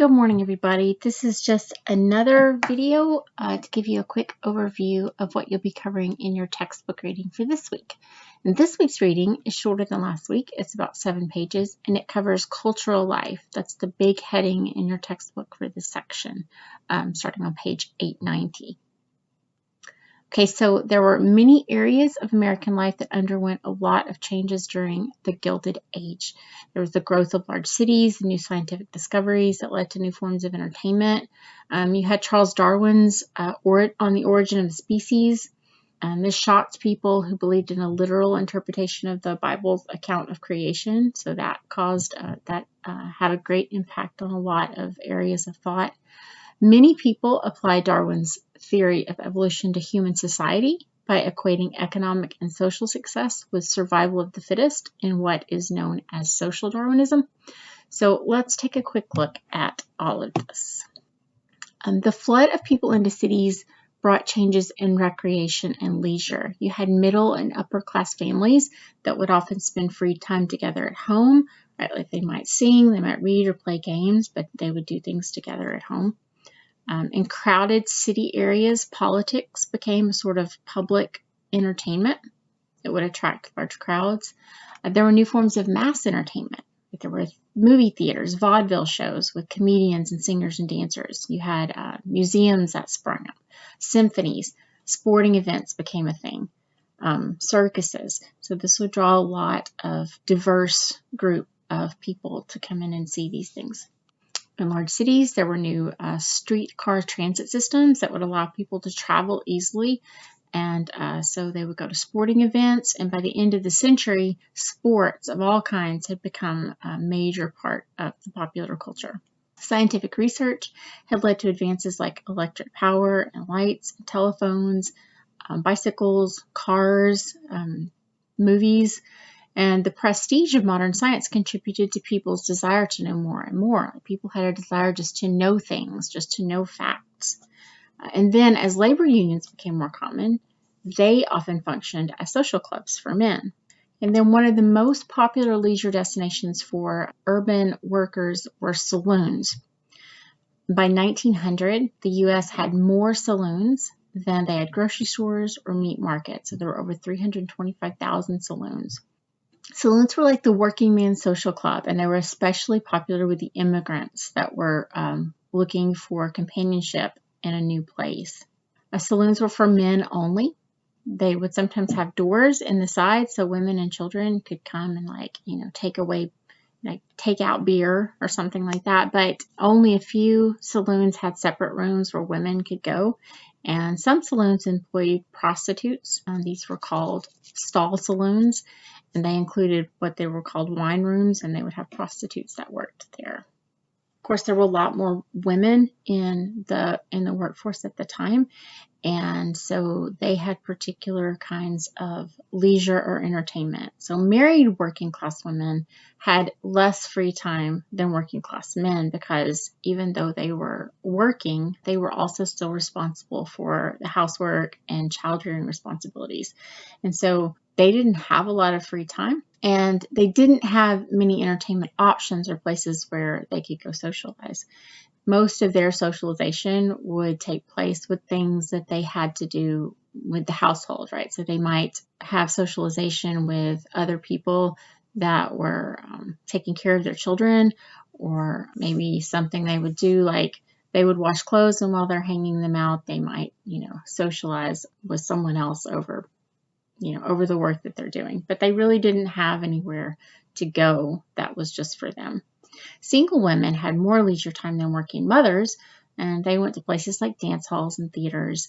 Good morning, everybody. This is just another video to give you a quick overview of what you'll be covering in your textbook reading for this week. And this week's reading is shorter than last week. It's about 7 pages, and it covers cultural life. That's the big heading in your textbook for this section, starting on page 890. Okay, so there were many areas of American life that underwent a lot of changes during the Gilded Age. There was the growth of large cities, new scientific discoveries that led to new forms of entertainment. You had Charles Darwin's on the origin of the species. This shocked people who believed in a literal interpretation of the Bible's account of creation. So that caused had a great impact on a lot of areas of thought. Many people apply Darwin's theory of evolution to human society by equating economic and social success with survival of the fittest in what is known as social Darwinism. So let's take a quick look at all of this. The flood of people into cities brought changes in recreation and leisure. You had middle and upper class families that would often spend free time together at home, right? Like they might sing, they might read or play games, but they would do things together at home. In crowded city areas, politics became a sort of public entertainment that would attract large crowds. There were new forms of mass entertainment. There were movie theaters, vaudeville shows with comedians and singers and dancers. You had museums that sprung up, symphonies, sporting events became a thing, circuses. So this would draw a lot of diverse group of people to come in and see these things. In large cities, there were new streetcar transit systems that would allow people to travel easily. And so they would go to sporting events. And by the end of the century, sports of all kinds had become a major part of the popular culture. Scientific research had led to advances like electric power and lights, and telephones, bicycles, cars, movies. And the prestige of modern science contributed to people's desire to know more and more. People had a desire just to know things, just to know facts. And then as labor unions became more common, they often functioned as social clubs for men. And then one of the most popular leisure destinations for urban workers were saloons. By 1900, the U.S. had more saloons than they had grocery stores or meat markets. So there were over 325,000 saloons. Saloons were like the working man's social club, and they were especially popular with the immigrants that were looking for companionship in a new place. Saloons were for men only. They would sometimes have doors in the side so women and children could come and take out beer or something like that. But only a few saloons had separate rooms where women could go. And some saloons employed prostitutes. These were called stall saloons. And they included what they were called wine rooms, and they would have prostitutes that worked there. Of course, there were a lot more women in the workforce at the time, and so they had particular kinds of leisure or entertainment. So married working class women had less free time than working class men because even though they were working, they were also still responsible for the housework and child rearing responsibilities. And so they didn't have a lot of free time, and they didn't have many entertainment options or places where they could go socialize. Most of their socialization would take place with things that they had to do with the household, right? So they might have socialization with other people that were taking care of their children, or maybe something they would do like they would wash clothes, and while they're hanging them out, they might, socialize with someone else over the work that they're doing. But they really didn't have anywhere to go that was just for them. Single women had more leisure time than working mothers, and they went to places like dance halls and theaters.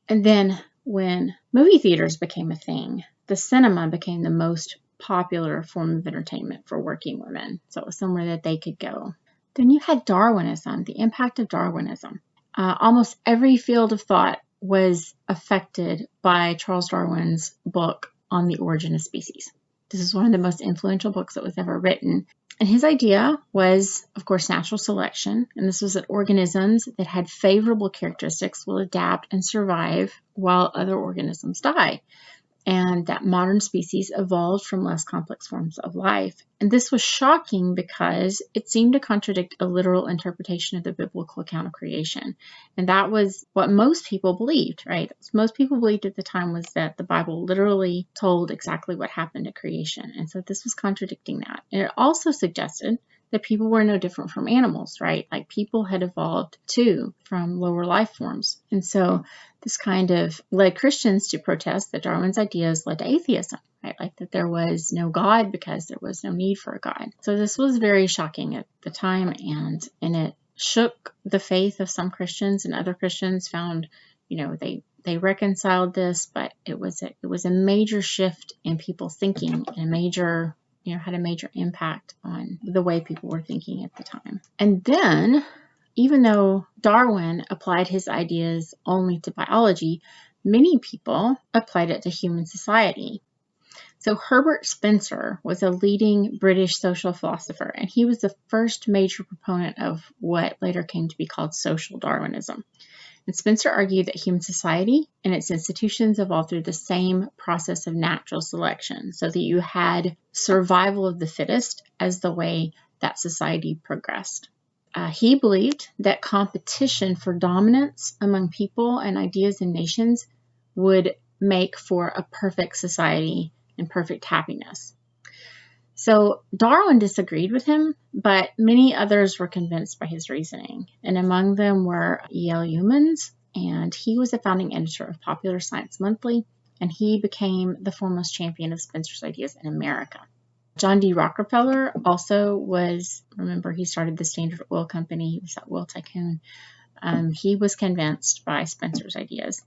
And then when movie theaters became a thing, the cinema became the most popular form of entertainment for working women. So it was somewhere that they could go. Then you had Darwinism, the impact of Darwinism. Almost every field of thought was affected by Charles Darwin's book on the origin of species. This is one of the most influential books that was ever written. And his idea was, of course, natural selection. And this was that organisms that had favorable characteristics will adapt and survive while other organisms die. and that modern species evolved from less complex forms of life. And this was shocking because it seemed to contradict a literal interpretation of the biblical account of creation. And that was what most people believed, right? Most people believed at the time was that the Bible literally told exactly what happened at creation. And so this was contradicting that. And it also suggested that people were no different from animals, right? Like people had evolved too from lower life forms. And so this kind of led Christians to protest that Darwin's ideas led to atheism, right? Like that there was no God because there was no need for a God. So this was very shocking at the time, and it shook the faith of some Christians, and other Christians found, they reconciled this, but it was a major shift in people's thinking, and had a major impact on the way people were thinking at the time. And then, even though Darwin applied his ideas only to biology, many people applied it to human society. So Herbert Spencer was a leading British social philosopher, and he was the first major proponent of what later came to be called social Darwinism. And Spencer argued that human society and its institutions evolved through the same process of natural selection, so that you had survival of the fittest as the way that society progressed. He believed that competition for dominance among people and ideas and nations would make for a perfect society and perfect happiness. So Darwin disagreed with him, but many others were convinced by his reasoning. And among them were E.L. Youmans, and he was a founding editor of Popular Science Monthly, and he became the foremost champion of Spencer's ideas in America. John D. Rockefeller also was, remember, he started the Standard Oil Company, he was that oil tycoon. He was convinced by Spencer's ideas.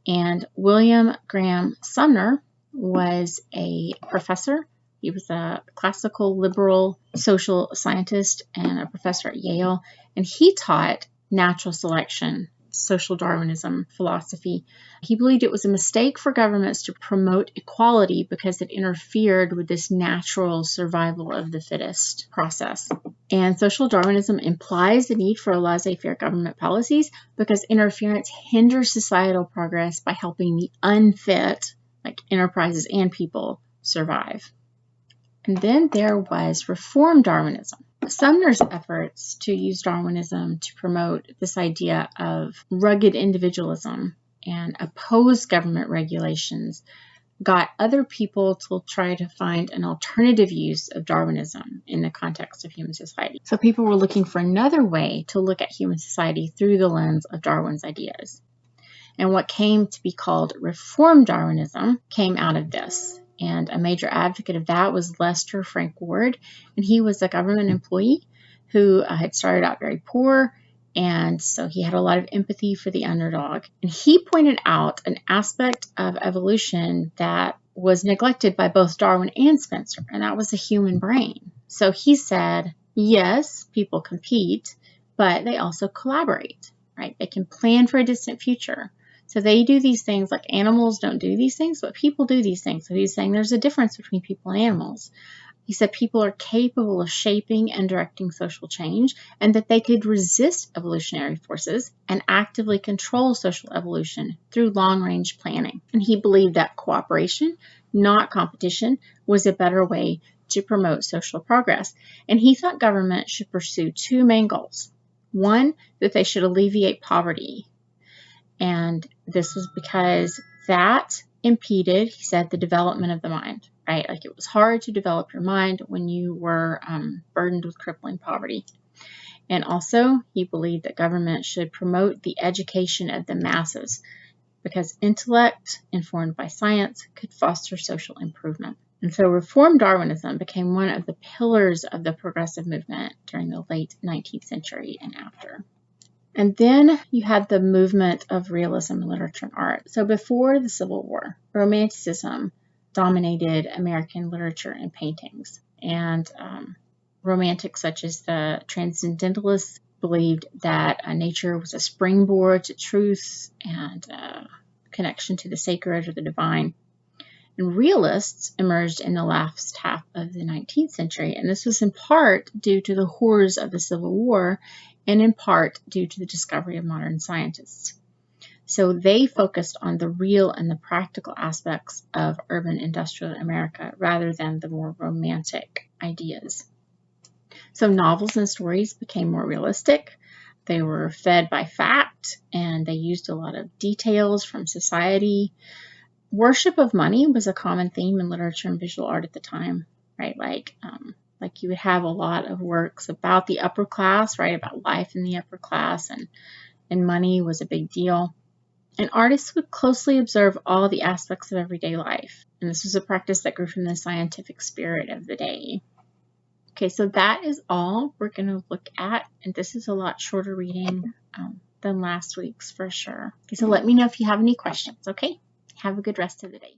And William Graham Sumner was a professor. He was a classical liberal social scientist and a professor at Yale, and he taught natural selection, social Darwinism philosophy. He believed it was a mistake for governments to promote equality because it interfered with this natural survival of the fittest process. And social Darwinism implies the need for a laissez-faire government policies because interference hinders societal progress by helping the unfit, like enterprises and people, survive. And then there was Reform Darwinism. Sumner's efforts to use Darwinism to promote this idea of rugged individualism and oppose government regulations got other people to try to find an alternative use of Darwinism in the context of human society. So people were looking for another way to look at human society through the lens of Darwin's ideas. And what came to be called Reform Darwinism came out of this. And a major advocate of that was Lester Frank Ward, and he was a government employee who had started out very poor, and so he had a lot of empathy for the underdog. And he pointed out an aspect of evolution that was neglected by both Darwin and Spencer, and that was the human brain. So he said, yes, people compete, but they also collaborate, right? They can plan for a distant future. So they do these things, like animals don't do these things, but people do these things. So he's saying there's a difference between people and animals. He said people are capable of shaping and directing social change, and that they could resist evolutionary forces and actively control social evolution through long-range planning. And he believed that cooperation, not competition, was a better way to promote social progress. And he thought government should pursue two main goals. One, that they should alleviate poverty. And this was because that impeded, he said, the development of the mind, right? Like it was hard to develop your mind when you were burdened with crippling poverty. And also, he believed that government should promote the education of the masses because intellect, informed by science, could foster social improvement. And so Reform Darwinism became one of the pillars of the progressive movement during the late 19th century and after. And then you had the movement of realism in literature and art. So before the Civil War, Romanticism dominated American literature and paintings. And romantics such as the Transcendentalists believed that nature was a springboard to truth and connection to the sacred or the divine. And realists emerged in the last half of the 19th century, and this was in part due to the horrors of the Civil War and in part due to the discovery of modern scientists. So they focused on the real and the practical aspects of urban industrial America rather than the more romantic ideas. So novels and stories became more realistic. They were fed by fact, and they used a lot of details from society. Worship of money was a common theme in literature and visual art at the time, right? Like you would have a lot of works about the upper class, right? About life in the upper class, and money was a big deal. And artists would closely observe all the aspects of everyday life. And this was a practice that grew from the scientific spirit of the day. Okay, so that is all we're going to look at. And this is a lot shorter reading than last week's for sure. Okay, so let me know if you have any questions, okay? Have a good rest of the day.